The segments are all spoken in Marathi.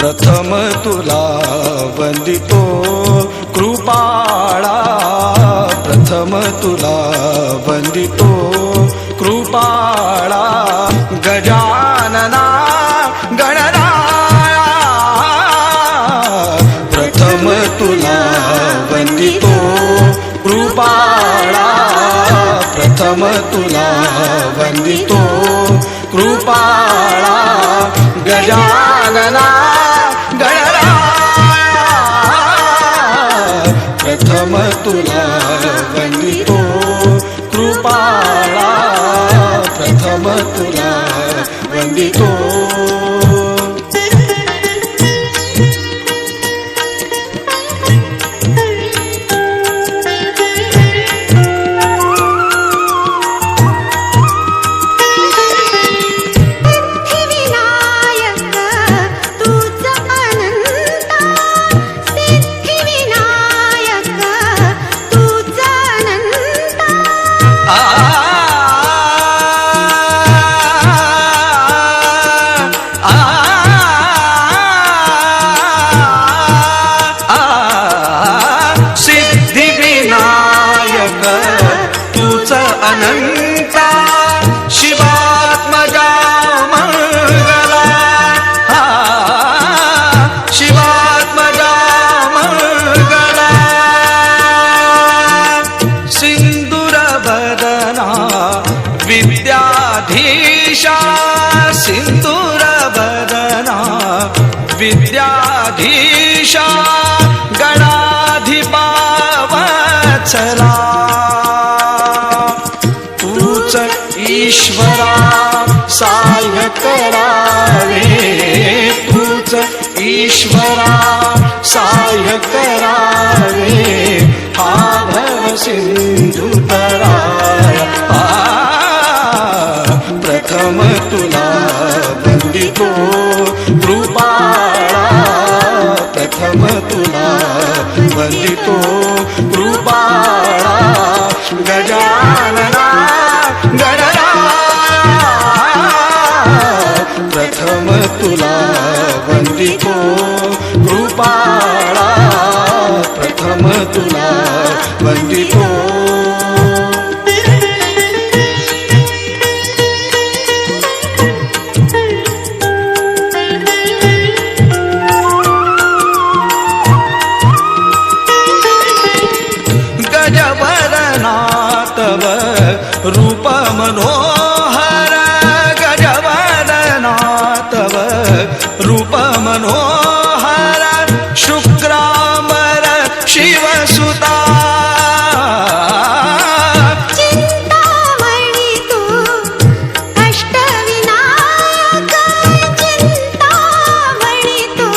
प्रथम तुला वंदितो कृपाळा, प्रथम तुला वंदितो कृपाळा, गजानना गणराया, प्रथम तुला वंदितो कृपाळा, प्रथम तुला वंदितो कृपाळा, गजानना गणराया, प्रथम तुला वंदितो कृपाळा, प्रथम तुला वंदितो. अनंता शिवात्मजा मंगला, शिवात्मजा मंगला, सिंदूर बदना विद्याधीशा, सिंदूर बदना विद्याधीशा, गणाधिपा वत्सला, ईश्वरा सहाय्य करावे, तूच ईश्वरा सहाय्य करावे, हा भव सिंधू तराया, प्रथम तुला वंदितो कृपाळा, प्रथम तुला वंदितो कृपाळा, गजानना गणराया, प्रथम तुला वंदितो कृपाळा, प्रथम तुला वंदितो. गजवदना तव रूप मनोहर, गजवदना तव रूप मनोहर, शुक्रांबर शिवसुता, चिंतामणी तू अष्टविनायक, चिंतामणी तू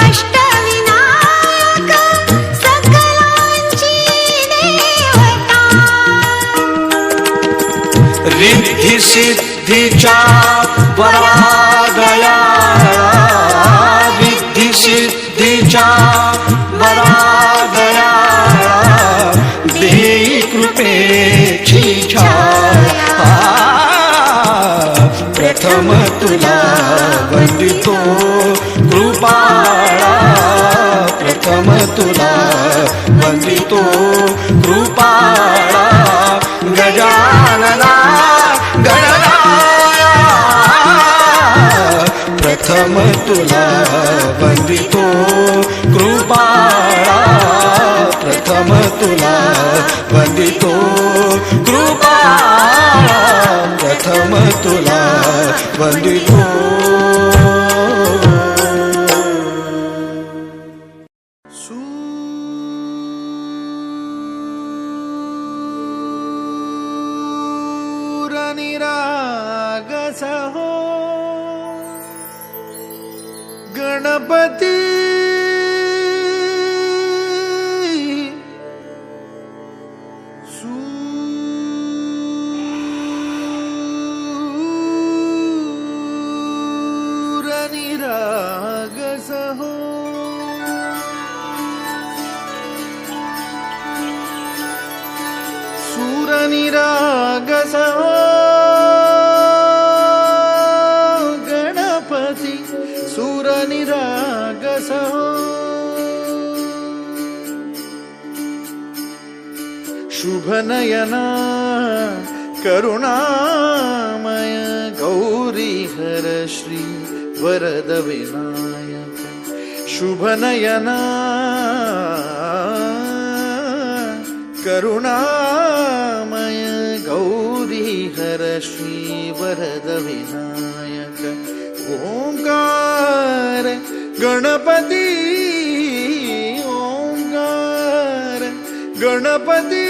अष्टविनायक, सकलांची देवता, रिद्धी सिद्धीच्या वरादया, रिद्धी सिद्धीच्या वरादया, देई कृपेची छाया, प्रथम तुला वंदितो कृपाळा, प्रथम तुला वंदितो कृपाळा, गजानना गणराया, प्रथम तुला वंदितो कृपाळा, प्रथम तुला वंदितो कृपाळा, प्रथम तुला वंदितो. निरागस हो गणपती, सूर निरागस हो सूर निरागस हो गणपती, सूर निरागस शुभनयना करुणामय गौरी हर श्री वरद विनायक शुभनयना करुणामय गौरी हर श्री वरद विनायक ओंकार गणपती ओंकार गणपती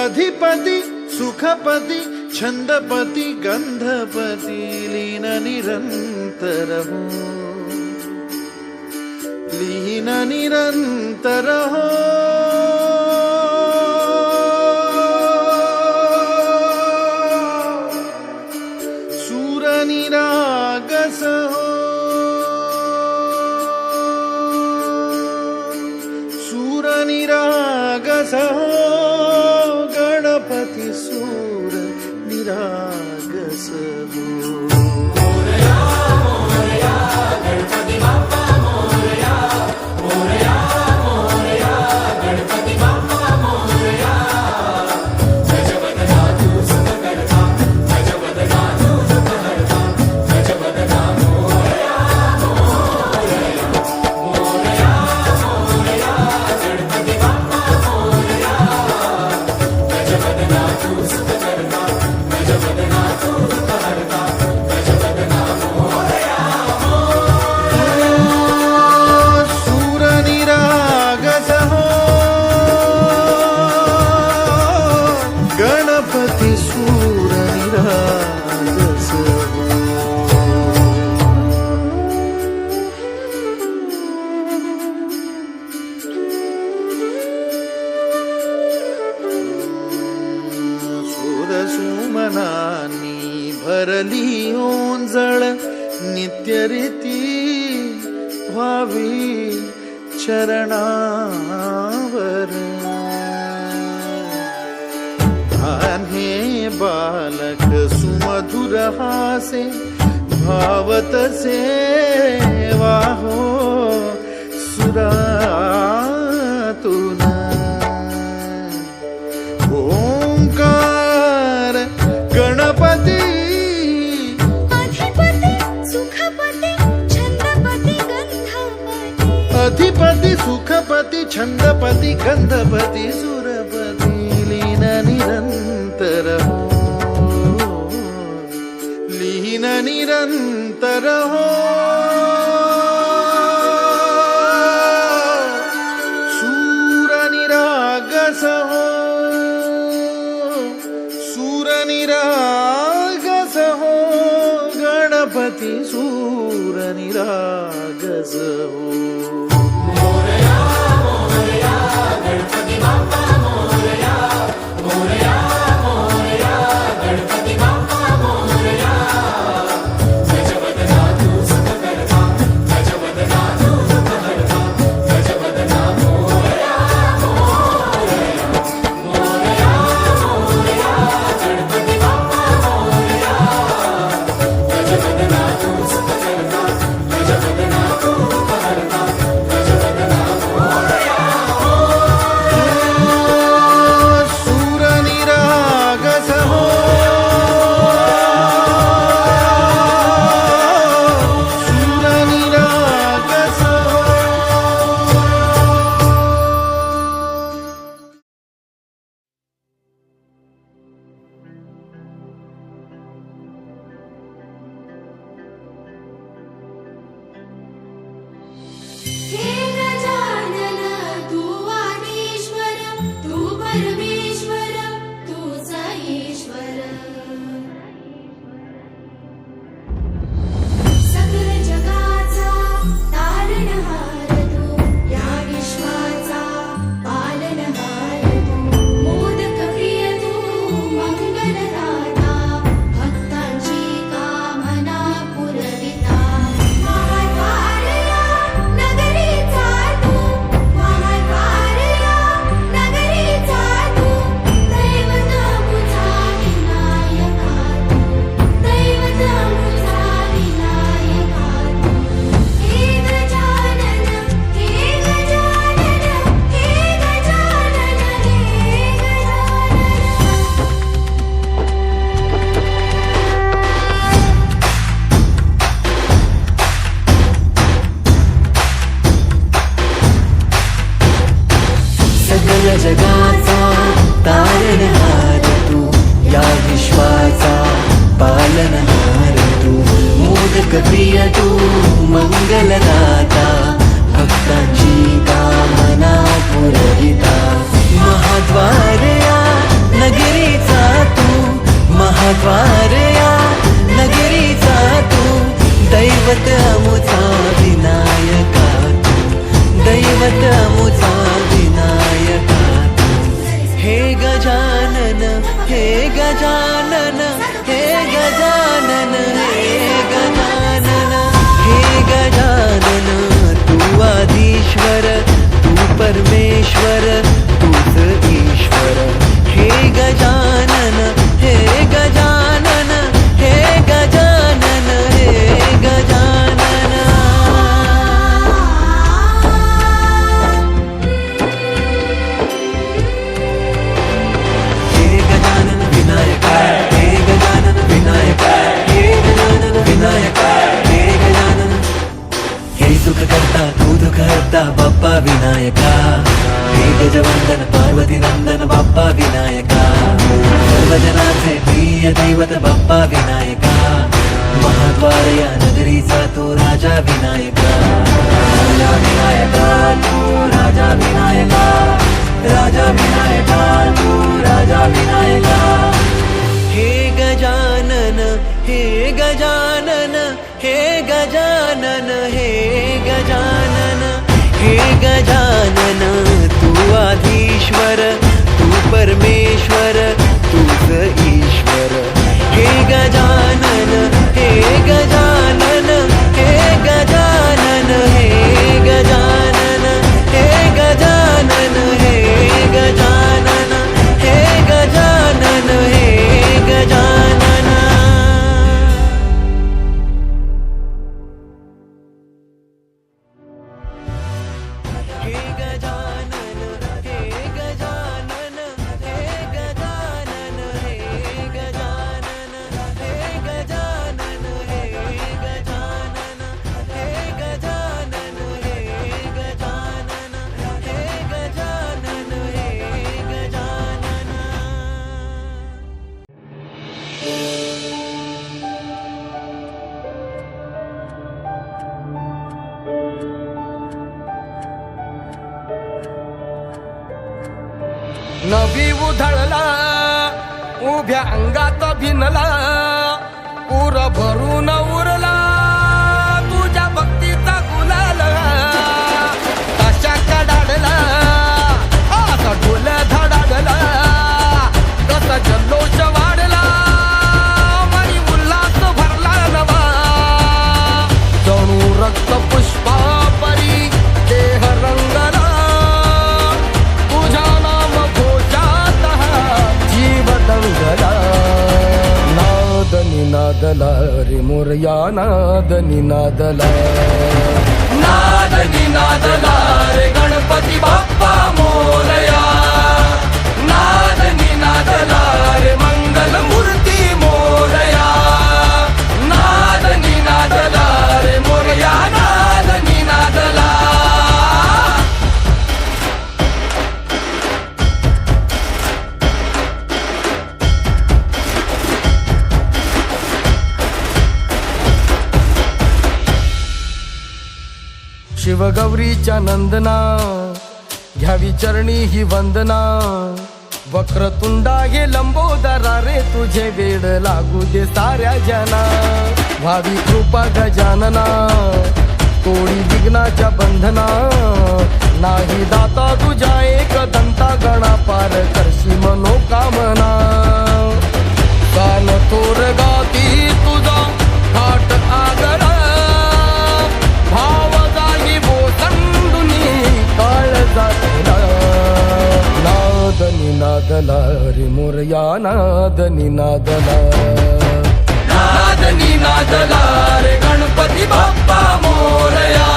अधिपती सुखपती छंदपती गंधपती लीन निरंतर हो लीन निरंतर हो सूर निरागस हो सूर निरागस हो गणपती सूर निरागस हो सूर निरागस हो गणपती सूर निरागस हो सूर सुमनानी भरली ओंजळ नित्यरीती व्हावी चरणावर आन्हे बालक सुमधुर हासे भावतसे वाहो सुरातून ओंकार गणपती अधिपती सुखपती छंदपती गंधपती अधिपती सुखपती छंदपती गंधपती सुरपती लीन निरंतर हो लीन निरंतर हो सूर निरागस हो सूर निरागस हो गणपती सूर निरागस हो जगाचा तारणहार तू, या विश्वाचा पालनहार तू, मोदक प्रिय तू, मंगलदाता, भक्तांची कामना पुरविता, महाद्वार या नगरीचा तू, महाद्वार या नगरीचा तू, दैवत अमुचा विनायका तू, दैवत अमुचा विनायका तू. हे गजानन, हे गजानन, हे गजानन, हे गजानन, हे गजानन, तू आदिश्वर, तू परमेश्वर, तूच ईश्वर. हे गजानन, हे गजानन, हे गजानन, हे गजानन. हे गजानन विनायका, हे गजानन विनायका, हे गजानन विनायका, हे गजानन. हे सुख करता तू दुःख हरता बाप्पा विनायका, हे गजवंदन पार्वती नंदन बाप्पा विनायका, सर्वजनाचे प्रिय दैवत बाप्पा विनायका, महाद्वार या नगरीचा तू राजा विनायका, राजा विनायका तू राजा विनायका, राजा विनायका तू राजा विनायका. हे गजानन, हे गजानन, हे गजानन, हे गजानन, हे गजानन, तू आधीश्वर, तू परमेश्वर, तूच ईश्वर. हे गजानन, हे गजानन, हे गजानन, हे गजानन, हे गजानन, हे गजानन, हे गजानन, हे गजानन. हे गजानन, हे गजानन, हे गजानन, हे गजानन, हे गजानन, हे गजानन, हे गजानन, हे गजानन, हे गजानन, हे गजानन. नवी उधळला उभ्या अंगात भिनला, पूर भरून उरला तुझ्या भक्तीचा गुलाल. कशा कडाडला असा ढोल धडाडला, कसा जल्लोष वाढला मनी उल्हास भरला नवा. जणू रक्त पुष्पा परी देह रंगला, तुझ्या नाम घोषात जीव दंगला. नाद निनादला रे मोरया, नाद निनादला, नाद निनादला रे गणपती बाप्पा मोरया, नाद निनादला रे मंगल मूर्ती मोरया, नाद निनादला रे मोरया, नाद निनादला. शिवगौरीच्या नंदना घ्यावी चरणी ही वंदना. वक्रतुंडा हे लंबोदरा रे तुझे वेड लागू दे साऱ्या जना. भावी कृपा गजानना तोडी विघ्नाच्या बंधना. नाही दाता तुझ्या एक दंता गणा पार करशी मनोकामना. कान थोर गाती तुझा थाट आगरा. भाव जागी बोसंडुनी काळ जातला. नाद निनादला रे मोरया, नाद निनादला, नाद निनादला रे गणपती बाप्पा मोरया.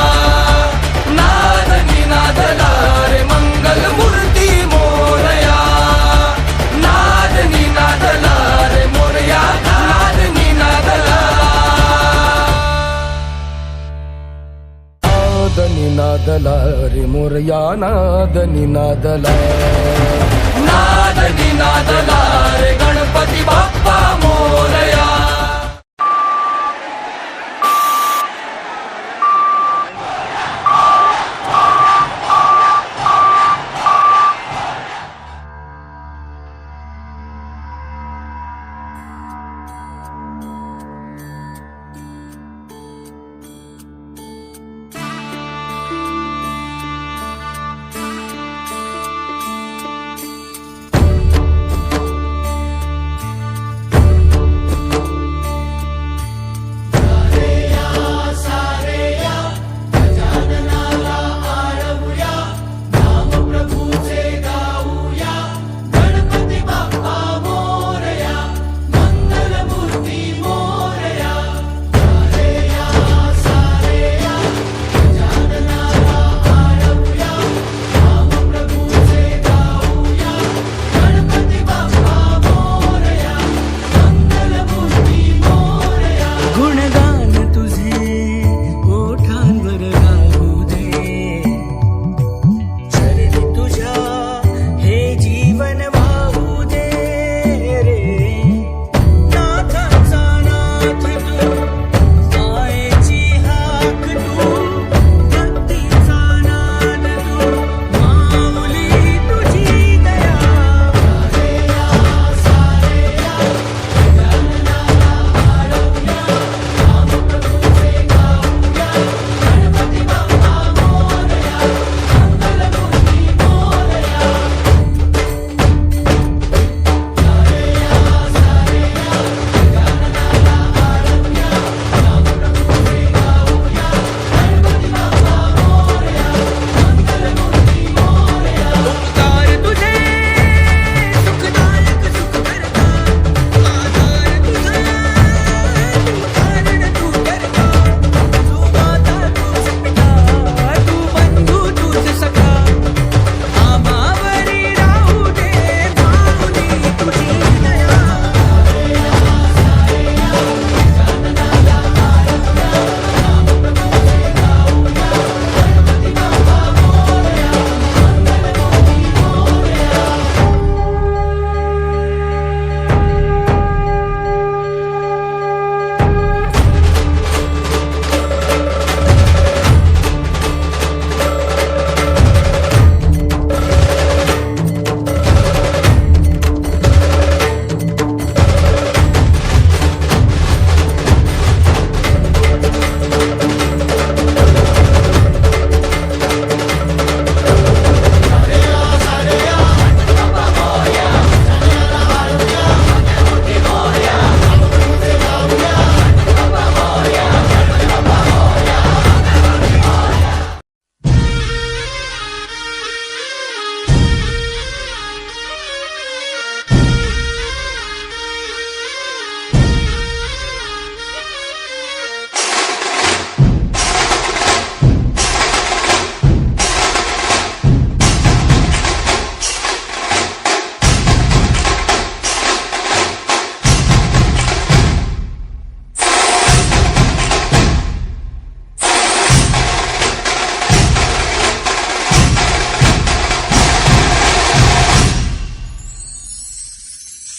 नाद निनादला रे मंगल मूर्ती मोरया. नाद निनादला रे मोरया, नाद निनादला. नाद निनादला रे मोरया, नाद निनादला.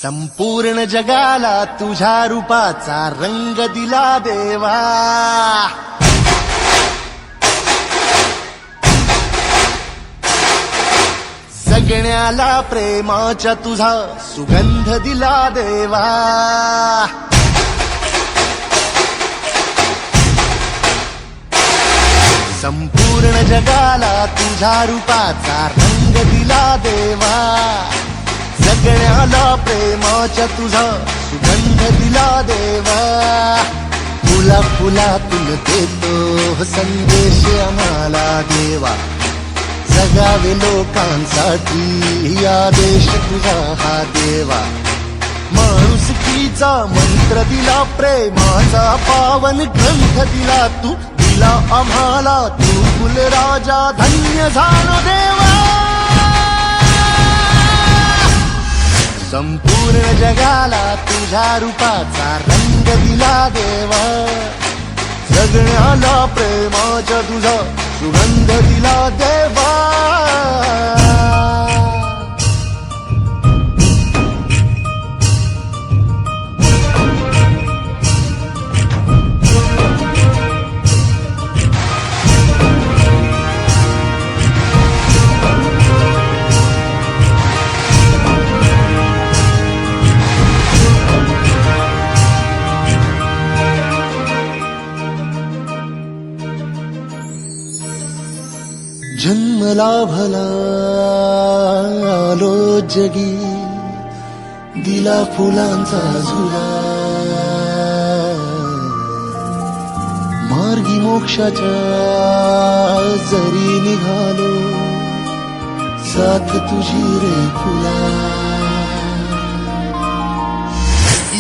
संपूर्ण जगाला तुझ्या रूपाचा रंग दिला देवा. जगण्याला प्रेमाच्या तुझा सुगंध दिला देवा. संपूर्ण जगाला तुझ्या रूपाचा रंग दिला देवा. जगण्याला प्रेमाच्या तुझा सुगंध दिला देवा. फुला फुलातून देतो संदेश आम्हाला देवा. जगावे लोकांसाठी आदेश तुझा हा देवा. माणुसकीचा मंत्र दिला, प्रेमाचा पावन ग्रंथ दिला तू. दिला आम्हाला तू कुलराजा, धन्य झालो देवा. संपूर्ण जगाला तुझ्या रूपाचा रंग दिला देवा. जगण्याला प्रेमाच्या तुझा सुगंध दिला देवा. जन्मला भला आलो जगी, दिला फुलांचा झुला. मार्गी मोक्षाच्या जरी निघालो, साथ तुझी रे फुला.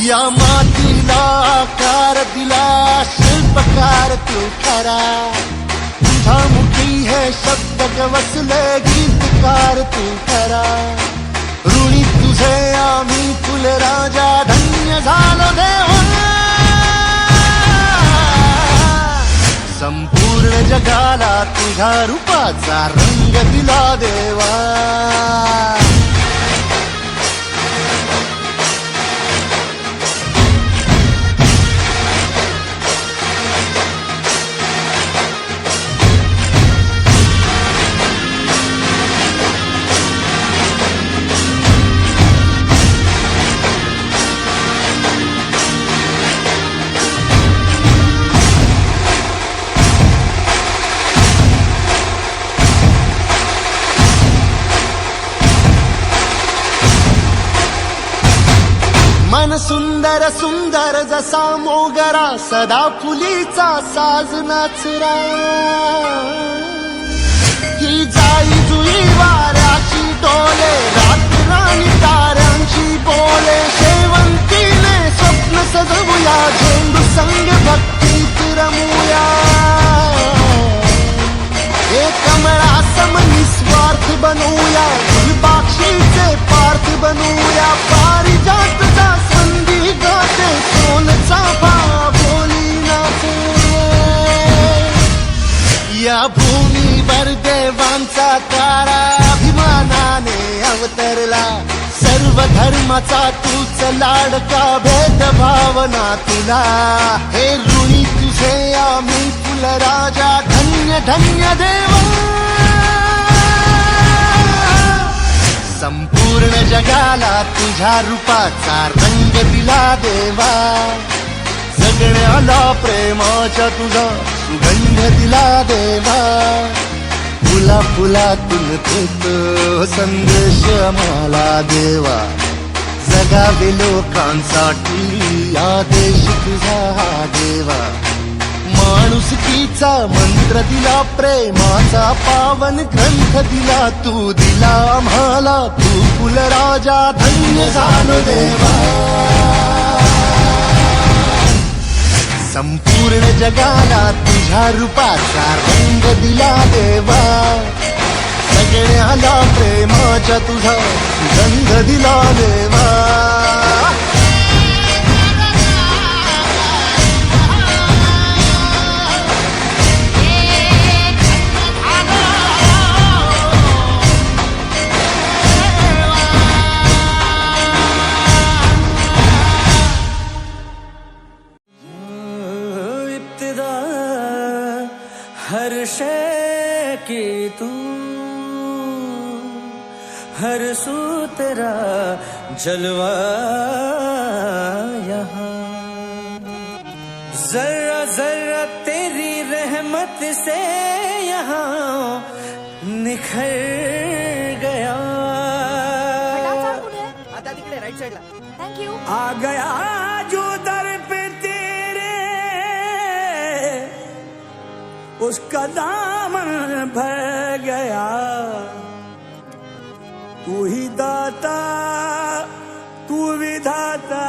या मातीला आकार दिला, शिल्पकार तू खरा. तुझा मुखी है शब्द वसले, गीतकार तू खरा. ऋणी तुझे आम्ही फुलराजा, धन्य झालो देवा. संपूर्ण जगाला तुझ्या रूपाचा रंग दिला देवा. मन सुंदर सुंदर जसा मोगरा, सदा फुलीचा साज नाचरा. ही जाई जुई वाऱ्याची डोले, रात्री ताऱ्यांची बोले. शेवंतीने स्वप्न सजवूया, झेंडू संग भक्तीत रमूया. हे कमळा सम निस्वार्थ बनूया, फुलबाक्षीचे पार्थ बनूया. पारिजातचा संधी गाते, सोन चाफा बोली नाचे. या भूमीवर देवांचा तारा अभिमानाने अवतरला. सर्व धर्माचा तूच लाडका, भेदभावना तुला. हे ऋणी तुझे आम्ही फुलराजा, धन्य धन्य देवा. संपूर्ण जगाला तुझ्या रूपाचा रंग दिला देवा. जगण्याला प्रेमाच्या तुझा सुगंध दिला देवा. फुला फुलातून देतो संदेश आम्हाला देवा. जगावे लोकांसाठी आदेश तुझा हा देवा. माणुसकीचा मंत्र दिला, प्रेमाचा पावन ग्रंथ दिला तू. दिला आम्हाला तू कुलराजा, धन्य झालो देवा. संपूर्ण जगाला तुझ्या रूपाचा रंग दिला देवा. सगळ्याला प्रेमाच्या तुझा सुगंध दिला देवा. हर सू तेरा जलवा यहाँ, जरा जरा तेरी रहमत से यहाँ निखर गया। आता तिकडे राईट साईडला। थँक्यू। आ गया जो दर पे तेरे, उसका दामन भर गया। तू ही दाता तू विधाता,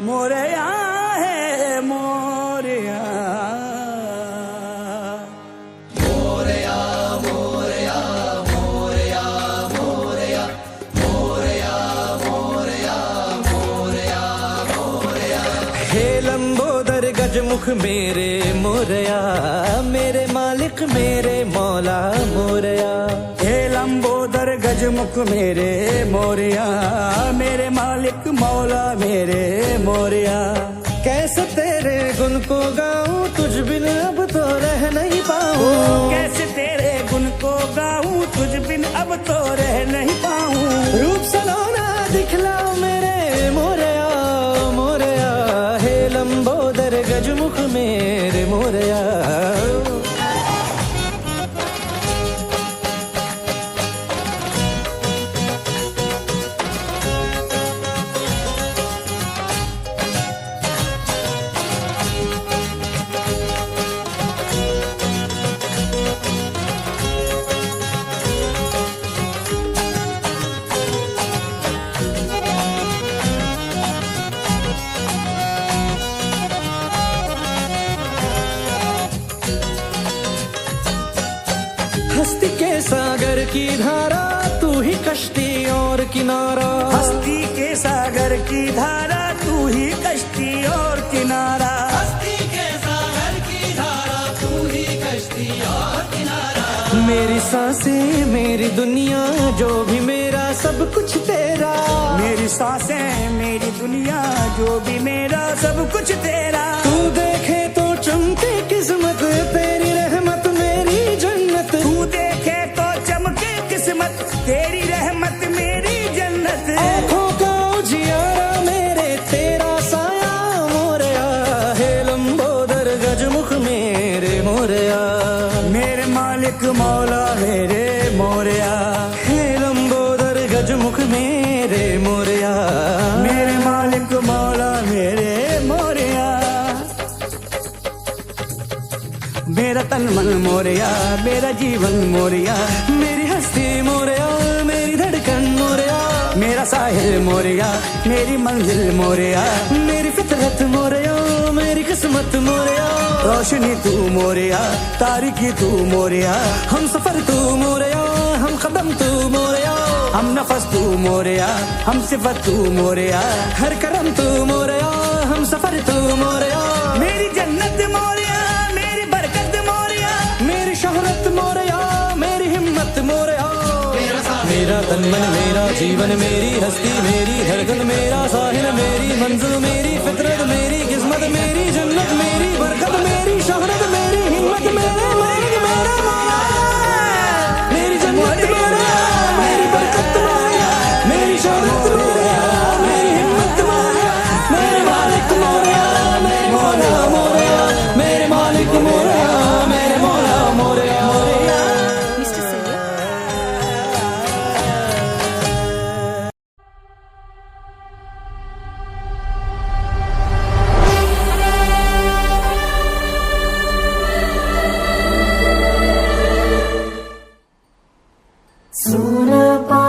मोरया है मोरया। गजमुख मेरे मोरया, मेरे मालिक मेरे मौला मोरया। हे लंबोदर गजमुख मेरे मोरया, मेरे मालिक मौला मेरे मोरया। कैसे तेरे गुण को गाऊं, तुझ बिन अब तो रह नहीं पाऊं। कैसे तेरे गुण को गाऊं, तुझ बिन अब तो रह नहीं पाऊं। रूप सलोना दिखलाओ मेरे मोरया मोरया, हे लंबोदर गजमुख मेरे मोरया। हस्ती के सागर की धारा, तू ही कश्ती और किनारा। हस्ती के सागर की धारा, तू ही कश्ती और किनारा। हस्ती के सागर की धारा, तू ही कश्ती और किनारा। मेरी सांसें मेरी दुनिया, जो भी मेरा सब कुछ तेरा। मेरी सांसें मेरी दुनिया, जो भी मेरा सब कुछ तेरा। तू देखे तो चमके किस्मत, तेरी रहमत मेरी जन्नत। तू देखे तो चमके किस्मत, तेरी रहमत मेरी जन्नत। आँखों का उजियारा मेरे, तेरा साया मोरया। हे लंबोदर गजमुख मेरे मोरया, मेरे मालिक मौला मेरे मोरया। हे लंबोदर गजमुख मेरे मोरया, मेरे मालिक मौला मेरे मोरया। मेरा तन मन मोरया, मेरा जीवन मोरया। मेरी हस्ती मोरया, मेरी धड़कन मोरया। मेरा साहिल मोरया, मेरी मंजिल मोरया। मेरी फितरत मोरया, मेरी किस्मत मोरया। रोशनी तू मोरया, तारीकी तू मोरया। हम सफर तू मोरया, हम कदम तू मोरया। हम नफस तू मोरया, हम सिफत तू मोरया। हर करम तू मोरया, हम सफर तू मोरया। मेरी जन्नत मोरया, मेरी बरकत मोरया। मेरी शोहरत मोरया, मेरी हिम्मत मोरया। मेरा तन मन मेरा जीवन, मेरी हस्ती मेरी धड़कन। मेरा साहिल मेरी मंजिल, मेरी फितरत मेरी किस्मत। मेरी जन्नत मेरी बरकत, मेरी शोहरत मेरी हिम्मत। मेरे मालिक मेरा मौला, मेरी जन्नत मेरा, मेरी बरकत मोरया। मेरी शोहरत मोरया, मेरी हिम्मत मोरया। मेरे मालिक मोरया, मेरे मौला मोरया। मेरे मालिक मोरया, मेरे मौला मोरया मोरया। मिस्टर सैयद, सुन पा